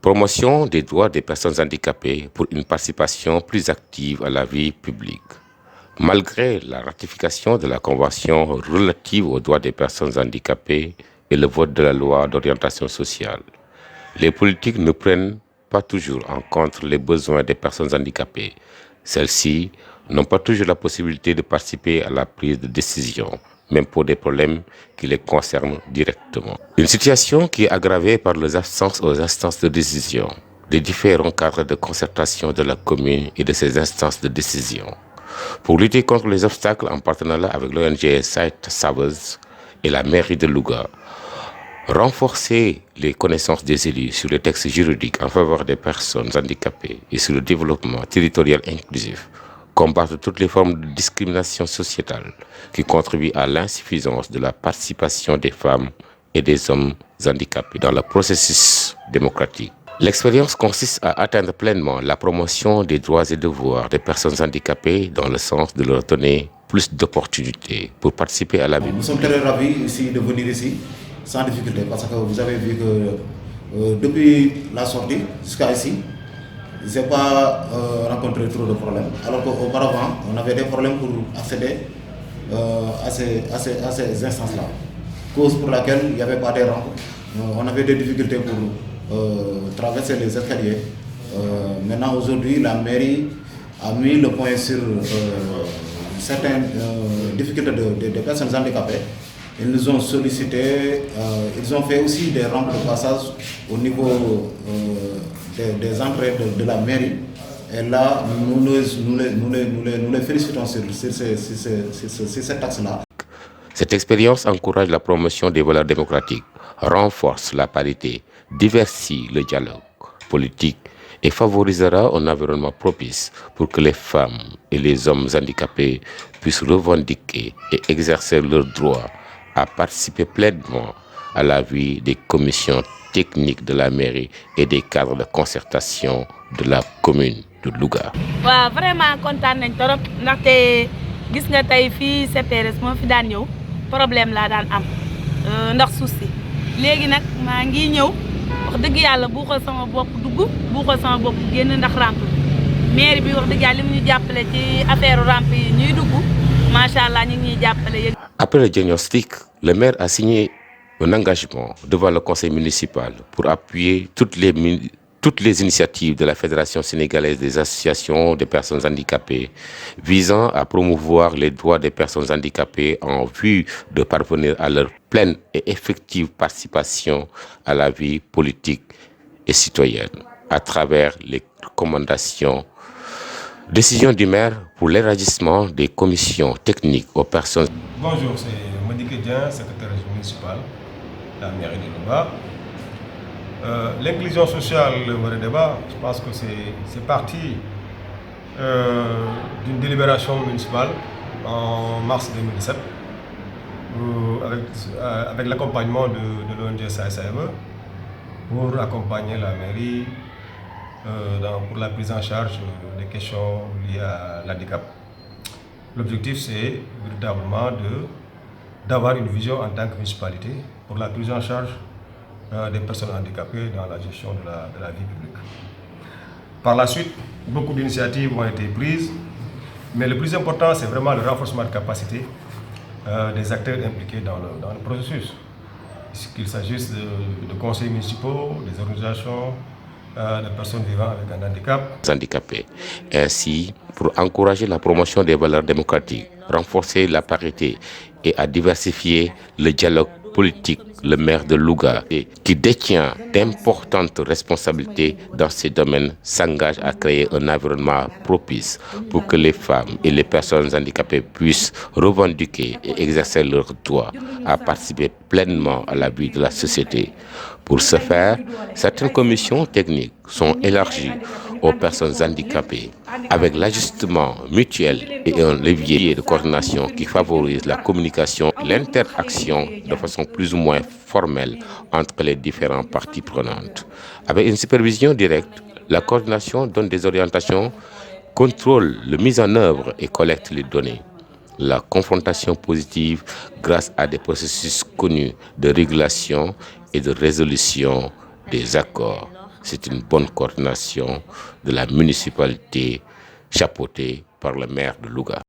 Promotion des droits des personnes handicapées pour une participation plus active à la vie publique. Malgré la ratification de la Convention relative aux droits des personnes handicapées et le vote de la loi d'orientation sociale, les politiques ne prennent pas toujours en compte les besoins des personnes handicapées. Celles-ci n'ont pas toujours la possibilité de participer à la prise de décision, même pour des problèmes qui les concernent directement. Une situation qui est aggravée par les absences aux instances de décision, des différents cadres de concertation de la commune et de ses instances de décision. Pour lutter contre les obstacles en partenariat avec l'ONG Sight Savers et la mairie de Louga, renforcer les connaissances des élus sur les textes juridiques en faveur des personnes handicapées et sur le développement territorial inclusif, combattre toutes les formes de discrimination sociétale qui contribuent à l'insuffisance de la participation des femmes et des hommes handicapés dans le processus démocratique. L'expérience consiste à atteindre pleinement la promotion des droits et devoirs des personnes handicapées dans le sens de leur donner plus d'opportunités pour participer à la vie. Nous sommes très ravis ici de venir ici sans difficulté parce que vous avez vu que depuis la sortie jusqu'à ici, je n'ai pas rencontré trop de problèmes. Alors qu'auparavant, on avait des problèmes pour accéder à ces instances-là. Cause pour laquelle il n'y avait pas de rampes. On avait des difficultés pour traverser les escaliers. Maintenant, aujourd'hui, la mairie a mis le point sur certaines difficultés des personnes handicapées. Ils nous ont sollicité, ils ont fait aussi des rampes de passage au niveau des entrées de la mairie. Et là, nous les félicitons sur cet axe-là. Cette expérience encourage la promotion des valeurs démocratiques, renforce la parité, diversifie le dialogue politique et favorisera un environnement propice pour que les femmes et les hommes handicapés puissent revendiquer et exercer leurs droits à participer pleinement à la vie des commissions techniques de la mairie et des cadres de concertation de la commune de Louga. Waaw, vraiment kontaan nañ torop ndaxte gis nga tey fii CPRS moo fi daan ñëw problème laa daan am ndax suuf si léegi nag maa ngi ñëw wax dëgg yàlla buuxal sama bopp dugg buuxal sama bopp génn ndax rampe mairie bi wax dëgg yàlla li mu ñu jàppale ci affaire rampe yi ñuy dugg macha allah ñu ngi ñuy jàppale. Après le diagnostic, le maire a signé un engagement devant le conseil municipal pour appuyer toutes les initiatives de la Fédération sénégalaise des associations des personnes handicapées visant à promouvoir les droits des personnes handicapées en vue de parvenir à leur pleine et effective participation à la vie politique et citoyenne à travers les recommandations. Décision du maire pour l'élargissement des commissions techniques aux personnes. Bonjour, c'est Modiké Dieng, secrétaire municipal de la mairie de Louga. L'inclusion sociale, le vrai débat, je pense que c'est parti d'une délibération municipale en mars 2017 avec l'accompagnement de l'ONG SASAME pour accompagner la mairie pour la prise en charge des questions liées à l'handicap. L'objectif, c'est véritablement d'avoir une vision en tant que municipalité pour la prise en charge des personnes handicapées dans la gestion de la vie publique. Par la suite, beaucoup d'initiatives ont été prises, mais le plus important, c'est vraiment le renforcement de capacité des acteurs impliqués dans le processus. Qu'il s'agisse de conseils municipaux, des organisations, de personnes vivant avec un handicap. Handicapés. Ainsi, pour encourager la promotion des valeurs démocratiques, renforcer la parité et à diversifier le dialogue politique, le maire de Louga, qui détient d'importantes responsabilités dans ces domaines, s'engage à créer un environnement propice pour que les femmes et les personnes handicapées puissent revendiquer et exercer leurs droits à participer pleinement à la vie de la société. Pour ce faire, certaines commissions techniques sont élargies aux personnes handicapées avec l'ajustement mutuel et un levier de coordination qui favorise la communication et l'interaction de façon plus ou moins formelle entre les différentes parties prenantes. Avec une supervision directe, la coordination donne des orientations, contrôle la mise en œuvre et collecte les données. La confrontation positive grâce à des processus connus de régulation et de résolution des accords c'est une bonne coordination de la municipalité chapeautée par le maire de Louga.